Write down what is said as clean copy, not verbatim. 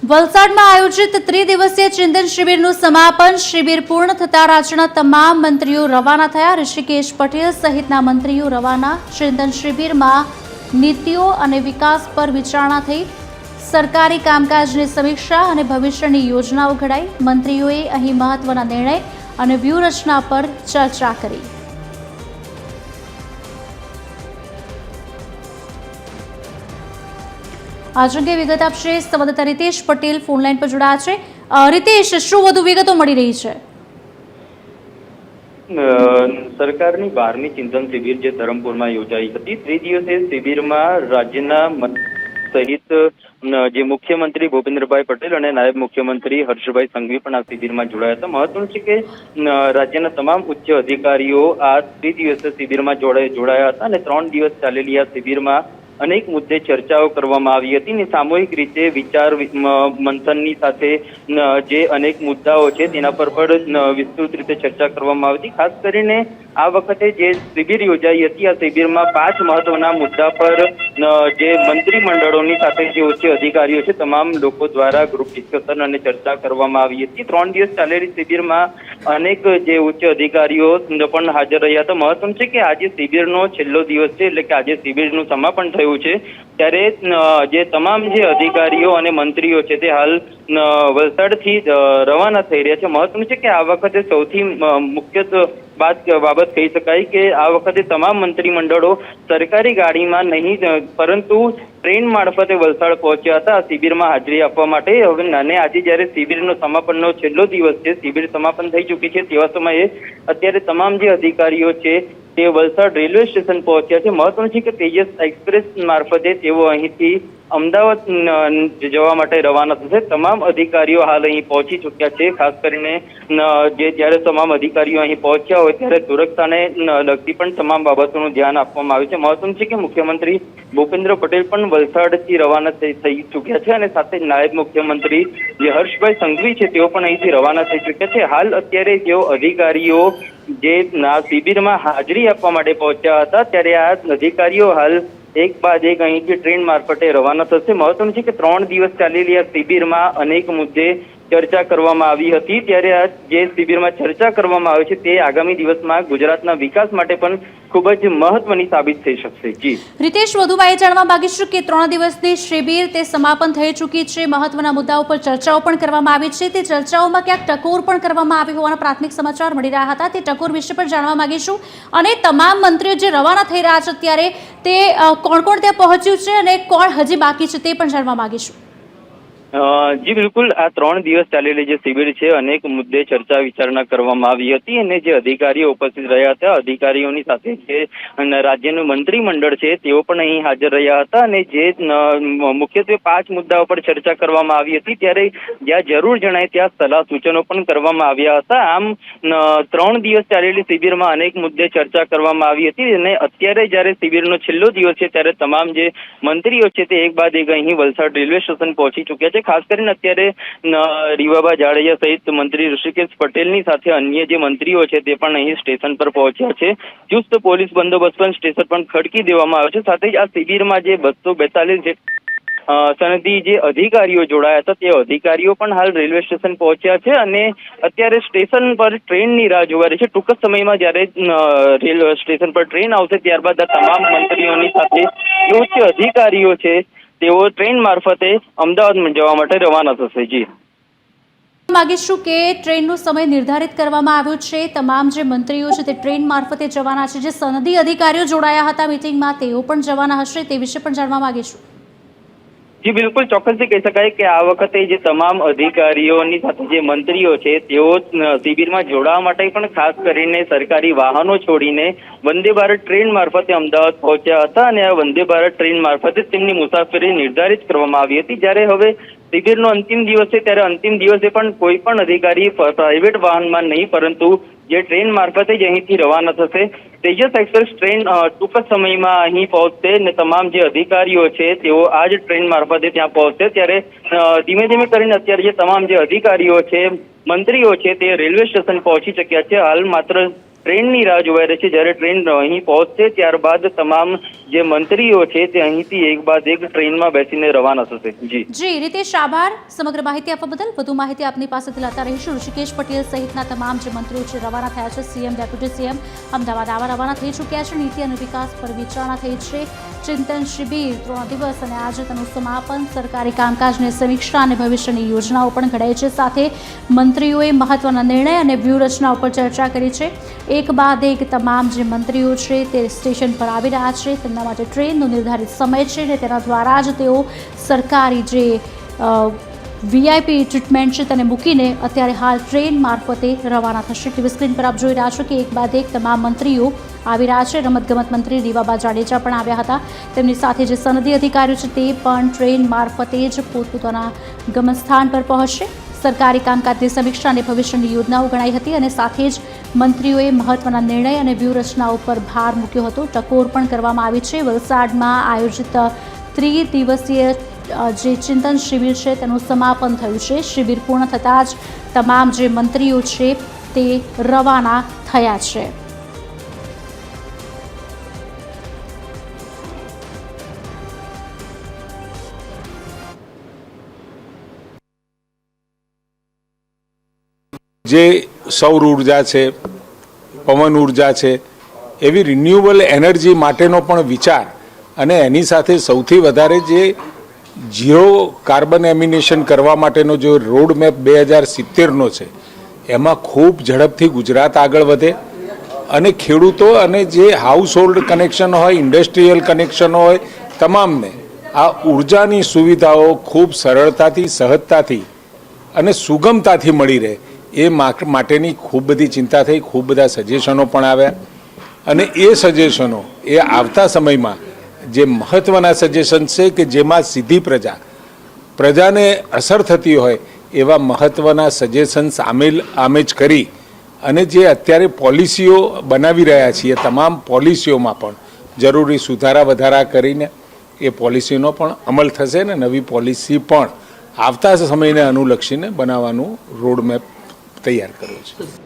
વલસાડમાં આયોજિત ત્રિદિવસીય ચિંતન શિબિરનું સમાપન. શિબિર પૂર્ણ થતા રાજ્યના તમામ મંત્રીઓ રવાના થયા. ઋષિકેશ પટેલ સહિતના મંત્રીઓ રવાના. ચિંતન શિબિરમાં નીતિઓ અને વિકાસ પર વિચારણા થઈ. સરકારી કામકાજની સમીક્ષા અને ભવિષ્યની યોજનાઓ ઘડાઈ. મંત્રીઓએ અહીં મહત્વના નિર્ણય અને વ્યૂહરચના પર ચર્ચા કરી. आज अंगे विगत आपशे संवाददाता रितेश पटेल फोनलाइन पर जोड़ाया है. रितेश, શું વધુ વિગતો મળી રહી છે? સરકારની 12મી ચિંતન શિબિર જે ધરમપુરમાં યોજાઈ હતી, ત્રિદિવસીય શિબિરમાં રાજ્યના સહિત જે મુખ્યમંત્રી ભૂપેન્દ્રભાઈ પટેલ અને નાયબ મુખ્યમંત્રી હર્ષભાઈ સંઘવી પણ આ શિબિરમાં જોડાયા હતા. મહત્વનું છે કે રાજ્યના તમામ ઉચ્ચ અધિકારીઓ આ ત્રિદિવસીય શિબિરમાં જોડાયા હતા અને 3 દિવસ ચાલેલી આ શિબિરમાં અનેક મુદ્દે ચર્ચાઓ કરવામાં આવી હતી અને સામૂહિક રીતે વિચાર મંથનની સાથે જે અનેક મુદ્દાઓ છે તેના પર પણ વિસ્તૃત રીતે ચર્ચા કરવામાં આવી હતી. ખાસ કરીને આ વખતે જે શિબિર યોજાઈ હતી, આ શિબિરમાં 5 મહત્વના મુદ્દા પર જે મંત્રીમંડળોની સાથે જે ઉચ્ચ અધિકારીઓ છે તમામ લોકો દ્વારા ગ્રુપ ડિસ્કશન અને ચર્ચા કરવામાં આવી હતી. 3 દિવસ ચાલેલી શિબિરમાં અનેક જે ઉચ્ચ અધિકારીઓ પણ હાજર રહ્યા હતા. મહત્વનું છે કે આજે શિબિરનો છેલ્લો દિવસ છે, એટલે કે આજે શિબિરનું સમાપન થયું છે. ત્યારે જે તમામ જે અધિકારીઓ અને મંત્રીઓ છે તે હાલ વલસાડથી રવાના થઈ રહ્યા છે. મહત્વનું છે કે આ વખતે સૌથી મુખ્ય બાબત કહી શકાય કે આ વખતે તમામ મંત્રીમંડળો સરકારી ગાડીમાં નહીં પરંતુ ટ્રેન મારફતે વલસાડ પહોંચ્યા હતા શિબિરમાં હાજરી આપવા માટે. હવે અને આજે જ્યારે શિબિરનો સમાપનનો છેલ્લો દિવસ છે, શિબિર સમાપન થઈ ચૂકી છે, તેવા સમયે અત્યારે તમામ જે અધિકારીઓ છે તે વલસાડ રેલવે સ્ટેશન પહોંચ્યા છે. મહત્વનું છે કે તેજસ એક્સપ્રેસ મારફતે તેઓ અહીંથી અમદાવાદ જવા માટે રવાના થશે. તમામ અધિકારીઓ હાલ અહીં પહોંચી ચૂક્યા છે. ખાસ કરીને જ્યારે તમામ અધિકારીઓ અહીં પહોંચ્યા હોય ત્યારે સુરક્ષાને લગતી પણ તમામ બાબતોનું ધ્યાન આપવામાં આવ્યું છે. મહત્વનું છે કે મુખ્યમંત્રી ભૂપેન્દ્ર પટેલ પણ વલસાડથી રવાના થઈ ચૂક્યા છે અને સાથે નાયબ મુખ્યમંત્રી જે હર્ષભાઈ સંઘવી છે તેઓ પણ અહીંથી રવાના થઈ ચૂક્યા છે. હાલ અત્યારે જેઓ અધિકારીઓ જે શિબિરમાં હાજરી આપવા માટે પહોંચ્યા હતા ત્યારે આ અધિકારીઓ હાલ એક બાદ એક અહીંથી ટ્રેન મારફતે રવાના થશે. મહત્વનું છે કે 3 દિવસ ચાલેલી આ શિબિરમાં અનેક મુદ્દે ચર્ચા કરવામાં આવી હતી. ત્યારે આ જે શિબિરમાં ચર્ચા કરવામાં આવી છે તે આગામી દિવસમાં ગુજરાતના વિકાસ માટે પણ ખૂબ જ મહત્વની સાબિત થઈ શકશે. જી રીતેશ, વધુમાં એ જાણવા માંગીશું કે 3 દિવસની શિબિર તે સમાપન થઈ ચૂકી છે, મહત્વના મુદ્દાઓ પર ચર્ચાઓ પણ કરવામાં આવી છે. તે ચર્ચાઓમાં ક્યાંક ટકોર પણ કરવામાં આવી હોવાના પ્રાથમિક સમાચાર મળી રહ્યા હતા. તે ટકોર વિશે પણ જાણવા માંગીશું અને તમામ મંત્રીઓ જે રવાના થઈ રહ્યા છે અત્યારે તે કોણ કોણ ત્યાં પહોંચ્યું છે અને કોણ હજી બાકી છે તે પણ જાણવા માંગીશું. જી બિલકુલ, આ 3 દિવસ ચાલેલી જે શિબિર છે અનેક મુદ્દે ચર્ચા વિચારણા કરવામાં આવી હતી અને જે અધિકારીઓ ઉપસ્થિત રહ્યા હતા, અધિકારીઓની સાથે જે રાજ્યનું મંત્રીમંડળ છે તેઓ પણ અહીં હાજર રહ્યા હતા અને જે મુખ્યત્વે 5 મુદ્દાઓ પર ચર્ચા કરવામાં આવી હતી. ત્યારે જ્યાં જરૂર જણાય ત્યાં સલાહ સૂચનો પણ કરવામાં આવ્યા હતા. આમ 3 દિવસ ચાલેલી શિબિરમાં અનેક મુદ્દે ચર્ચા કરવામાં આવી હતી અને અત્યારે જ્યારે શિબિરનો છેલ્લો દિવસ છે ત્યારે તમામ જે મંત્રીઓ છે તે એક બાદ એક અહીં વલસાડ રેલવે સ્ટેશન પહોંચી ચૂક્યા છે. ખાસ કરીને અત્યારે રીવાબા જાડેજા સહિત મંત્રી ઋષિકેશ પટેલની સાથે અન્ય જે મંત્રીઓ છે તે પણ અહીં સ્ટેશન પર પહોંચ્યા છે. ચુસ્ત પોલીસ બંદોબસ્ત પણ સ્ટેશન પર ખડકી દેવામાં આવ્યો છે. સાથે જ આ શિબિરમાં જે 242 સનદી જે અધિકારીઓ જોડાયા હતા તે અધિકારીઓ પણ હાલ રેલવે સ્ટેશન પહોંચ્યા છે અને અત્યારે સ્ટેશન પર ટ્રેનની રાહ જોવા રહી છે. ટૂંક જ સમયમાં જ્યારે રેલવે સ્ટેશન પર ટ્રેન આવશે ત્યારબાદ આ તમામ મંત્રીઓની સાથે ઉચ્ચ અધિકારીઓ છે તેઓ ટ્રેન મારફતે અમદાવાદ જવા માટે રવાના થશે. જી માંગીશું કે ટ્રેનનો સમય નિર્ધારિત કરવામાં આવ્યો છે. તમામ જે મંત્રીઓ છે તે ટ્રેન મારફતે જવાના છે. જે સનદી અધિકારીઓ જોડાયા હતા મીટિંગમાં તેઓ પણ જવાના હશે, તે વિશે પણ જાણવા માંગીશું. જી બિલકુલ, ચોક્કસથી કહી શકાય કે આ વખતે જે તમામ અધિકારીઓની સાથે જે મંત્રીઓ છે તેઓ શિબિરમાં જોડાવા માટે પણ ખાસ કરીને સરકારી વાહનો છોડીને વંદે ભારત ટ્રેન મારફતે અમદાવાદ પહોંચ્યા હતા અને આ વંદે ભારત ટ્રેન મારફતે તેમની મુસાફરી નિર્ધારિત કરવામાં આવી હતી. જ્યારે હવે શિબિરનો અંતિમ દિવસ છે ત્યારે અંતિમ દિવસે પણ કોઈ પણ અધિકારી પ્રાઇવેટ વાહનમાં નહીં પરંતુ જે ટ્રેન મારફતે જ અહીંથી રવાના થશે. તેજસ એક્સપ્રેસ ટ્રેન ટૂંક જ સમયમાં અહીં પહોંચશે અને તમામ જે અધિકારીઓ છે તેઓ આ જ ટ્રેન મારફતે ત્યાં પહોંચશે. ત્યારે ધીમે ધીમે કરીને અત્યારે જે તમામ જે અધિકારીઓ છે, મંત્રીઓ છે તે રેલવે સ્ટેશન પહોંચી ચૂક્યા છે. હાલ માત્ર ટ્રેનની રાહ જોવાઈ રહી છે। જ્યારે ટ્રેન અહીં પહોંચશે ત્યારબાદ તમામ જે મંત્રીઓ છે તે અહીંથી એક બાદ એક ટ્રેનમાં બેસીને રવાના થશે। જી રીતેશ, આભાર સમગ્ર માહિતી આપવા બદલ। વધુ માહિતી આપની પાસેથી લેતા રહીશું। ઋષિકેશ પટેલ સહિતના તમામ જે મંત્રીઓ છે રવાના થયા છે। સીએમ, ડેપ્યુટી સીએમ અમદાવાદ રવાના થઈ ચૂક્યા છે। નીતિ અને વિકાસ પર વિચારણા થઈ છે। ચિંતન શિબિર 3 દિવસ અને આજે તેનું સમાપન। સરકારી કામકાજની સમીક્ષા અને ભવિષ્યની યોજનાઓ પણ ઘડાઈ છે। સાથે મંત્રીઓએ મહત્વના નિર્ણય અને વ્યૂહરચના ઉપર ચર્ચા કરી છે। એક બાદ એક તમામ જે મંત્રીઓ છે તે સ્ટેશન પર આવી રહ્યા છે। તેમના માટે ટ્રેનનો નિર્ધારિત સમય છે અને તેના દ્વારા જ તેઓ સરકારી જે વીઆઈપી ટ્રીટમેન્ટ છે તેને મૂકીને અત્યારે હાલ ટ્રેન મારફતે રવાના થશે। ટીવી સ્ક્રીન પર આપ જોઈ રહ્યા છો કે એક બાદ એક તમામ મંત્રીઓ આવી રહ્યા છે। રમતગમત મંત્રી રીવાબા જાડેજા પણ આવ્યા હતા। તેમની સાથે જે સનદી અધિકારીઓ છે તે પણ ટ્રેન મારફતે જ પોતપોતાના ગમનસ્થાન પર પહોંચશે। સરકારી કામકાજની સમીક્ષા અને ભવિષ્યની યોજનાઓ ગણાઈ હતી અને સાથે જ મંત્રીઓએ મહત્વના નિર્ણય અને વ્યૂહરચનાઓ પર ભાર મૂક્યો હતો। ટકોર પણ કરવામાં આવી છે। વલસાડમાં આયોજિત 3 દિવસીય જે ચિંતન શિબિર છે તેનું સમાપન થયું છે। શિબિર પૂર્ણ થતાં જ તમામ જે મંત્રીઓ છે તે રવાના થયા છે। જે સૌર ઉર્જા છે, પવન ઉર્જા છે, એવી રિન્યુએબલ એનર્જી માટેનો પણ વિચાર અને એની સાથે સૌથી વધારે જે ઝીરો કાર્બન એમિનેશન કરવા માટેનો જો રોડ મેપ 2070નો છે એમાં ખૂબ ઝડપથી ગુજરાત આગળ વધે અને ખેડૂતો અને જે હાઉસ હોલ્ડ કનેક્શન હોય, ઇન્ડસ્ટ્રીયલ કનેક્શન હોય, તમામને આ ઉર્જાની સુવિધાઓ ખૂબ સરળતાથી, સહજતાથી અને સુગમતાથી મળી રહે એ માટેની ખૂબ બધી ચિંતા થઈ। ખૂબ બધા સજેશનો પણ આવ્યા અને એ સજેશનો એ આવતા સમયમાં જે મહત્ત્વના સજેશન છે કે જેમાં સીધી પ્રજાને અસર થતી હોય એવા મહત્ત્વના સજેશન આમે જ કરી અને જે અત્યારે પોલિસીઓ બનાવી રહ્યા છીએ તમામ પોલિસીઓમાં પણ જરૂરી સુધારા વધારા કરીને એ પોલિસીનો પણ અમલ થશે ને નવી પોલિસી પણ આવતા સમયને અનુલક્ષીને બનાવવાનું રોડમેપ તૈયાર કર્યો છે।